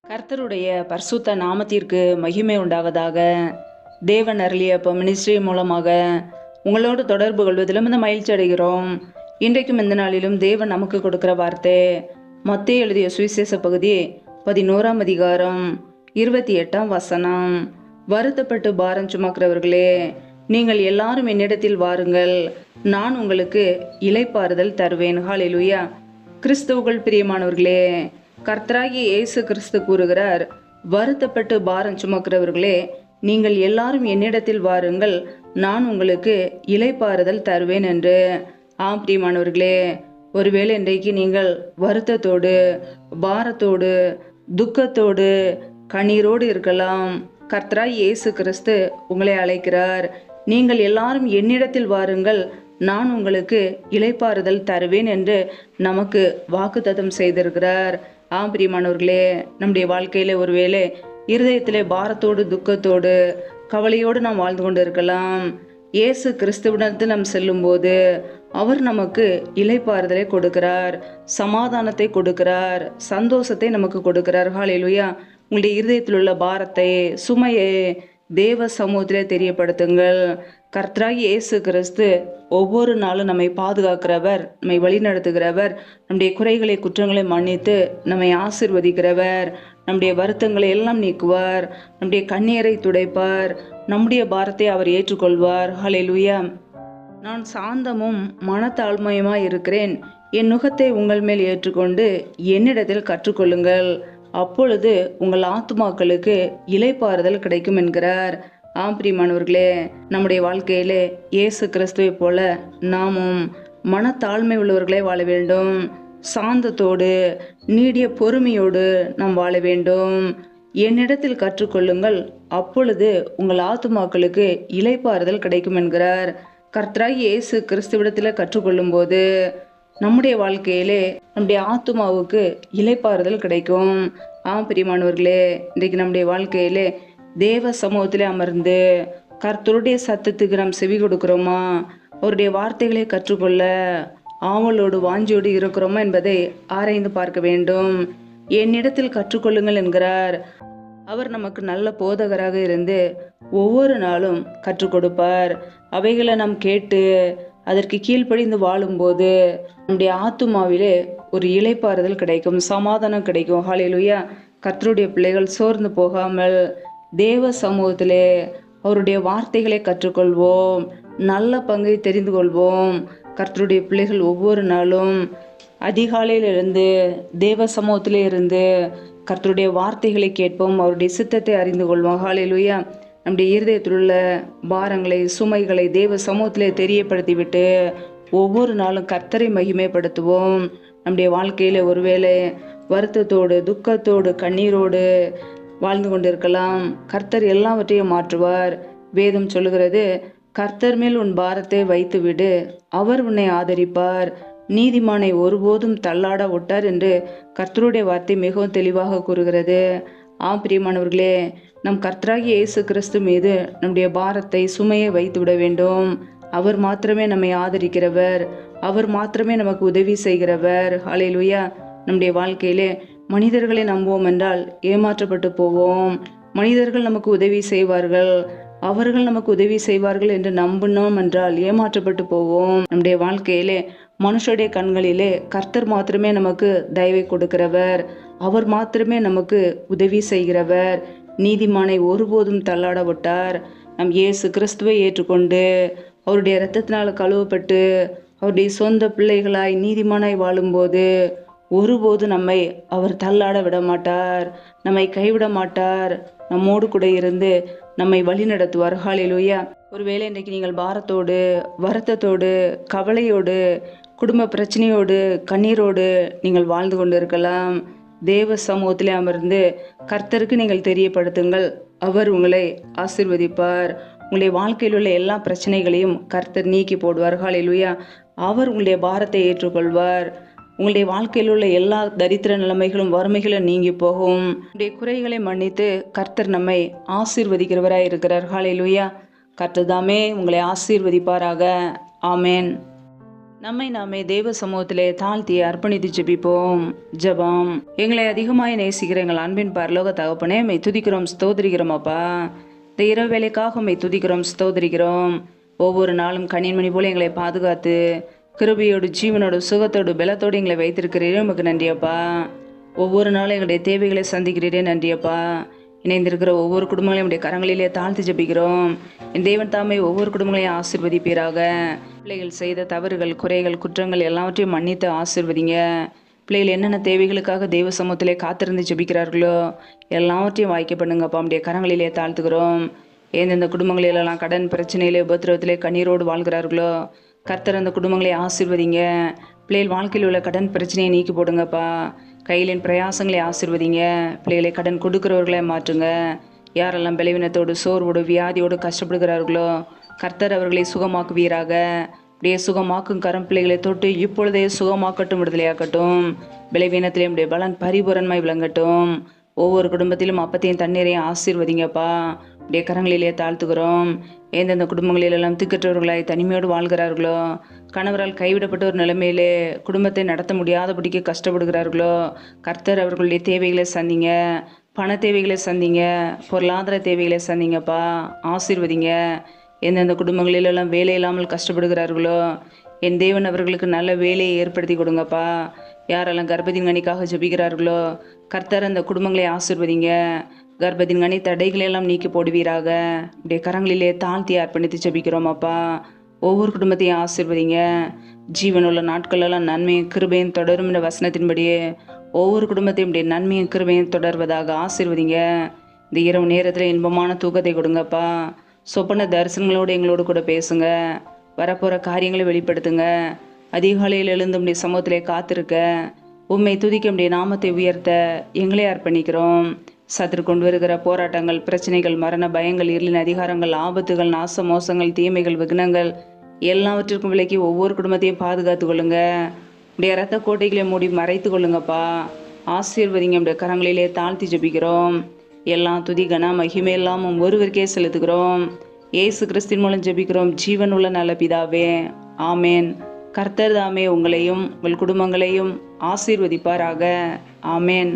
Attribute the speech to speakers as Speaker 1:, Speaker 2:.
Speaker 1: கர்த்தருடைய பரிசுத்த நாமத்திற்கு மகிமை உண்டாவதாக. தேவன் அருளிய மினிஸ்ட்ரி மூலமாக உங்களோடு தொடர்பு கொள்வதிலும் இந்த மகிழ்ச்சி அடைகிறோம். இன்றைக்கும் இந்த நாளிலும் தேவன் நமக்கு கொடுக்கிற வார்த்தை மத்தேயு எழுதிய சுவிசேஷ பகுதி 11ஆம் அதிகாரம் 28ஆம் வசனம். வருத்தப்பட்டு பாரம் சுமக்கிறவர்களே, நீங்கள் எல்லாரும் என்னிடத்தில் வாருங்கள், நான் உங்களுக்கு இளைப்பாறுதல் தருவேன். ஹல்லேலூயா. கிறிஸ்துவுக்குள் பிரியமானவர்களே, கர்த்தராகிய இயேசு கிறிஸ்து கூறுகிறார், வருத்தப்பட்டு பாரம் சுமக்கிறவர்களே, நீங்கள் எல்லாரும் என்னிடத்தில் வாருங்கள், நான் உங்களுக்கு இளைப்பாறுதல் தருவேன் என்று. ஆம் பிரியமானவர்களே, ஒருவேளை இன்றைக்கு நீங்கள் வருத்தத்தோடு, பாரத்தோடு, துக்கத்தோடு, கண்ணீரோடு இருக்கலாம். கர்த்தராகிய இயேசு கிறிஸ்து உங்களை அழைக்கிறார். நீங்கள் எல்லாரும் என்னிடத்தில் வாருங்கள், நான் உங்களுக்கு இளைப்பாறுதல் தருவேன் என்று நமக்கு வாக்குத்தத்தம் செய்திருக்கிறார். ஆம் பிரியமானவர்களே, நம்முடைய வாழ்க்கையில ஒருவேளை இருதயத்திலே பாரத்தோடு, துக்கத்தோடு, கவலையோடு நாம் வாழ்ந்து கொண்டு இருக்கலாம். இயேசு கிறிஸ்துவிடத்தில் நாம் செல்லும்போது அவர் நமக்கு இளைப்பாறுதலை கொடுக்கிறார், சமாதானத்தை கொடுக்கிறார், சந்தோஷத்தை நமக்கு கொடுக்கிறார். ஹல்லேலூயா. உங்களுடைய இருதயத்தில் உள்ள பாரத்தை, சுமையை தேவ சமூகத்திலே தெரியப்படுத்துங்கள். கர்த்தராகிய இயேசு கிறிஸ்து ஒவ்வொரு நாளும் நம்மை பாதுகாக்கிறவர், நம்மை வழிநடத்துகிறவர், நம்முடைய குறைகளை குற்றங்களை மன்னித்து நம்மை ஆசீர்வதிக்கிறவர், நம்முடைய வருத்தங்களை எல்லாம் நீக்குவார், நம்முடைய கண்ணீரை துடைப்பார், நம்முடைய பாரத்தை அவர் ஏற்றுக்கொள்வார். ஹல்லேலூயா. நான் சாந்தமும் மனத்தாழ்மையுமாய் இருக்கிறேன், என் நுகத்தை உங்கள் மேல் ஏற்றுக்கொண்டு என்னிடத்தில் கற்றுக்கொள்ளுங்கள், அப்பொழுது உங்கள் ஆத்துமாக்களுக்கு இளைப்பாறுதல் கிடைக்கும் என்கிறார். ஆம் பிரியமானவர்களே, நம்முடைய வாழ்க்கையிலே இயேசு கிறிஸ்துவை போல நாமும் மனத்தாழ்மை உள்ளவர்களே வாழ வேண்டும். சாந்தத்தோடு, நீடிய பொறுமையோடு நாம் வாழ வேண்டும். என்னிடத்தில் கற்றுக்கொள்ளுங்கள், அப்பொழுது உங்கள் ஆத்துமாக்களுக்கு இளைப்பாறுதல் கிடைக்கும் என்கிறார். கர்த்தராகிய இயேசு கிறிஸ்துவிடத்தில் கற்றுக்கொள்ளும் போது நம்முடைய வாழ்க்கையிலே நம்முடைய ஆத்துமாவுக்கு இளைப்பாறுதல் கிடைக்கும். ஆம் பிரியமானவர்களே, இன்றைக்கு நம்முடைய வாழ்க்கையிலே தேவ சமூகத்திலே அமர்ந்து கர்த்தருடைய சத்தத்துக்கு நாம் செவி கொடுக்கிறோமா, அவருடைய வார்த்தைகளை கற்றுக்கொள்ள ஆவலோடு வாஞ்சியோடு இருக்கிறோமா என்பதை ஆராய்ந்து பார்க்க வேண்டும். என்னிடத்தில் கற்றுக்கொள்ளுங்கள் என்கிறார். அவர் நமக்கு நல்ல போதகராக இருந்து ஒவ்வொரு நாளும் கற்றுக் கொடுப்பார். அவைகளை நாம் கேட்டு அதற்கு கீழ்ப்படிந்து வாழும்போது நம்முடைய ஆத்துமாவிலே ஒரு இளைப்பாறுதல் கிடைக்கும், சமாதானம் கிடைக்கும். ஹல்லேலூயா. கர்த்தருடைய பிள்ளைகள் சோர்ந்து போகாமல் தேவ சமூகத்திலே அவருடைய வார்த்தைகளை கற்றுக்கொள்வோம், நல்ல பங்கை தெரிந்து கொள்வோம். கர்த்தருடைய பிள்ளைகள் ஒவ்வொரு நாளும் அதிகாலையிலிருந்து தேவ சமூகத்திலே இருந்து கர்த்தருடைய வார்த்தைகளை கேட்போம், அவருடைய சித்தத்தை அறிந்து கொள்வோம். ஹல்லேலூயா. நம்முடைய இருதயத்தில் உள்ள பாரங்களை, சுமைகளை தேவ சமூகத்திலே தெரியப்படுத்திவிட்டு ஒவ்வொரு நாளும் கர்த்தரை மகிமைப்படுத்துவோம். நம்முடைய வாழ்க்கையில ஒருவேளை வருத்தத்தோடு, துக்கத்தோடு, கண்ணீரோடு வாழ்ந்து கொண்டிருக்கலாம். கர்த்தர் எல்லாவற்றையும் மாற்றுவார். வேதம் சொல்லுகிறது, கர்த்தர் மேல் உன் பாரத்தை வைத்து விடு, அவர் உன்னை ஆதரிப்பார், நீதிமானை ஒருபோதும் தள்ளாட விட்டார் என்று கர்த்தருடைய வார்த்தை மிகவும் தெளிவாக கூறுகிறது. ஆம் பிரியமானவர்களே, நம் கர்த்தராகிய இயேசு கிறிஸ்து மீது நம்முடைய பாரத்தை, சுமையை வைத்து விட வேண்டும். அவர் மாத்திரமே நம்மை ஆதரிக்கிறவர், அவர் மாத்திரமே நமக்கு உதவி செய்கிறவர். ஹல்லேலூயா. நம்முடைய வாழ்க்கையிலே மனிதர்களை நம்புவோம் என்றால் ஏமாற்றப்பட்டு போவோம். மனிதர்கள் நமக்கு உதவி செய்வார்கள், அவர்கள் நமக்கு உதவி செய்வார்கள் என்று நம்பினோம் என்றால் ஏமாற்றப்பட்டு போவோம். நம்முடைய வாழ்க்கையிலே மனுஷருடைய கண்களிலே கர்த்தர் மாத்திரமே நமக்கு தயவை கொடுக்கிறவர், அவர் மாத்திரமே நமக்கு உதவி செய்கிறவர், நீதிமானை ஒருபோதும் தள்ளாட விட்டார். நம் இயேசு கிறிஸ்துவை ஏற்றுக்கொண்டு அவருடைய இரத்தத்தினால் கழுவப்பட்டு அவருடைய சொந்த பிள்ளைகளாய் நீதிமானாய் வாழும்போது ஒருபோது நம்மை அவர் தள்ளாட விட மாட்டார், நம்மை கைவிட மாட்டார், நம்மோடு கூட இருந்து நம்மை வழி நடத்துவார். ஹல்லேலூயா. ஒருவேளை இன்றைக்கு நீங்கள் பாரத்தோடு, வருத்தத்தோடு, கவலையோடு, குடும்ப பிரச்சனையோடு, கண்ணீரோடு நீங்கள் வாழ்ந்து கொண்டு இருக்கலாம். தேவ சமூகத்திலே அமர்ந்து கர்த்தருக்கு நீங்கள் தெரியப்படுத்துங்கள், அவர் உங்களை ஆசீர்வதிப்பார். உங்களுடைய வாழ்க்கையில் உள்ள எல்லா பிரச்சனைகளையும் கர்த்தர் நீக்கி போடுவார். ஹல்லேலூயா. அவர் உங்களுடைய பாரத்தை ஏற்றுக்கொள்வார். உங்களுடைய வாழ்க்கையில் உள்ள எல்லா தரித்திர நிலைமைகளும், வறுமைகளும் நீங்கி போகும். உங்களுடைய குறைகளை மன்னித்து கர்த்தர் நம்மை ஆசீர்வதிக்கிறவராய் இருக்கிறார். ஹல்லேலூயா. கர்த்தர் தாமே உங்களை ஆசீர்வதிப்பாராக. ஆமேன். நம்மை நாமே தேவ சமூகத்திலே தாழ்த்தி அர்ப்பணித்து ஜெபிப்போம். ஜெபம். எங்களை அதிகமாய் நேசிக்கிற எங்கள் அன்பின் பரலோக தகப்பனே, மெய் துதிக்கிறோம், ஸ்தோத்திரிக்கிறோம் அப்பா. இந்த இரவு வேலைக்காக மெய் துதிக்கிறோம், ஸ்தோத்திரிக்கிறோம். ஒவ்வொரு நாளும் கண்ணின்மணி போல எங்களை பாதுகாத்து கிருபையோடு ஜீவனோடு சுகத்தோடு பலத்தோடு எங்களை வைத்திருக்கிறீரே, உமக்கு நன்றியப்பா. ஒவ்வொரு நாளும் எங்களுடைய தேவைகளை சந்திக்கிறீரே, நன்றியப்பா. இணைந்திருக்கிற ஒவ்வொரு குடும்பங்களையும் உடைய கரங்களிலே தாழ்த்து ஜெபிக்கிறோம். என் தேவன் தாமே ஒவ்வொரு குடும்பங்களையும் ஆசீர்வதிப்பீராக. பிள்ளைகள் செய்த தவறுகள், குறைகள், குற்றங்கள் எல்லாவற்றையும் மன்னித்து ஆசீர்வதிங்க. பிள்ளைகள் என்னென்ன தேவைகளுக்காக தெய்வ சமூகத்திலே காத்திருந்து ஜெபிக்கிறார்களோ எல்லாவற்றையும் வாய்க்க பண்ணுங்கப்பா. நம்முடைய கரங்களிலே தாழ்த்துக்கிறோம். எந்தெந்த குடும்பங்களிலெல்லாம் கடன் பிரச்சனையிலே உபத்திரவத்திலே கண்ணீரோடு வாழ்கிறார்களோ கர்த்தர் அந்த குடும்பங்களை ஆசீர்வதிங்க. பிள்ளைகள் வாழ்க்கையில் உள்ள கடன் பிரச்சனையை நீக்கி போடுங்கப்பா. கையிலின் பிரயாசங்களை ஆசீர்வதிங்க. பிள்ளைகளை கடன் கொடுக்கிறவர்களை மாற்றுங்க. யாரெல்லாம் பலவீனத்தோடு சோர்வோடு வியாதியோடு கஷ்டப்படுகிறார்களோ கர்த்தர் அவர்களை சுகமாக்குவீராக. அப்படியே சுகமாக்கும் கரம் பிள்ளைகளை தொட்டு இப்பொழுதே சுகமாக்கட்டும், விடுதலையாக்கட்டும். பலவீனத்திலே உடைய பலன் பரிபூரணமாய் விளங்கட்டும். ஒவ்வொரு குடும்பத்திலும் அப்பத்தையும் தண்ணீரையும் ஆசீர்வதிங்கப்பா. அப்படியே கரங்களிலே தாழ்த்துக்கிறோம். எந்தெந்த குடும்பங்களிலெல்லாம் திக்கற்றவர்களாய் தனிமையோடு வாழ்கிறார்களோ, கணவரால் கைவிடப்பட்ட ஒரு நிலைமையிலே குடும்பத்தை நடத்த முடியாதபடிக்கு கஷ்டப்படுகிறார்களோ கர்த்தர் அவர்களுடைய தேவைகளை சந்திங்க. பண தேவைகளை சந்திங்க, பொருளாதார தேவைகளை சந்திங்கப்பா. ஆசீர்வதிங்க. எந்தெந்த குடும்பங்களிலெல்லாம் வேலை இல்லாமல் கஷ்டப்படுகிறார்களோ என் தேவன் அவர்களுக்கு நல்ல வேலையை ஏற்படுத்தி கொடுங்கப்பா. யாரெல்லாம் கர்ப்பத்தின் கனிக்காக ஜெபிக்கிறார்களோ கர்த்தர் அந்த குடும்பங்களை ஆசீர்வதிங்க. கர்ப்பத்தின் கனி தடைகளெல்லாம் நீக்கி போடுவீராக. இப்படியே கரங்களிலே தாழ்த்தி அர்ப்பணித்து ஜெபிக்கிறோம் அப்பா. ஒவ்வொரு குடும்பத்தையும் ஆசீர்வதிங்க. ஜீவனுள்ள நாட்களெல்லாம் நன்மையும் கிருபையும் தொடரும் என்ற வசனத்தின்படியே ஒவ்வொரு குடும்பத்தையும் இப்படி நன்மையும் கிருபையும் தொடர்வதாக ஆசீர்வதிங்க. இந்த இரவு நேரத்தில் இன்பமான தூக்கத்தை கொடுங்கப்பா. சொப்பன தரிசனங்களோடு எங்களோடு கூட பேசுங்க. வரப்போகிற காரியங்களை வெளிப்படுத்துங்க. அதிகாலையில் எழுந்து உடைய சமூகத்திலே காத்திருக்க உம்மை துதிக்க உடைய நாமத்தை உயர்த்த எங்களே அர்ப்பணிக்கிறோம். சத்துரு கொண்டு வருகிற போராட்டங்கள், பிரச்சனைகள், மரண பயங்கள், இருளின் அதிகாரங்கள், ஆபத்துகள், நாச மோசங்கள், தீமைகள், விக்னங்கள் எல்லாவற்றிற்கும் விலக்கி ஒவ்வொரு குடும்பத்தையும் பாதுகாத்து கொள்ளுங்க. உடைய இரத்த கோட்டைகளை மூடி மறைத்து கொள்ளுங்கப்பா. ஆசீர்வதிங்க. உடைய கரங்களிலே தாழ்த்தி ஜெபிக்கிறோம். எல்லாம் துதி கன மகிமை எல்லாமும் ஒருவருக்கே செலுத்துகிறோம். இயேசு கிறிஸ்தின் மூலம் ஜெபிக்கிறோம் ஜீவன் உள்ள நல்ல பிதாவே, ஆமேன். கர்த்தர் தாமே உங்களையும் உங்கள் குடும்பங்களையும் ஆசீர்வதிப்பாராக. ஆமேன்.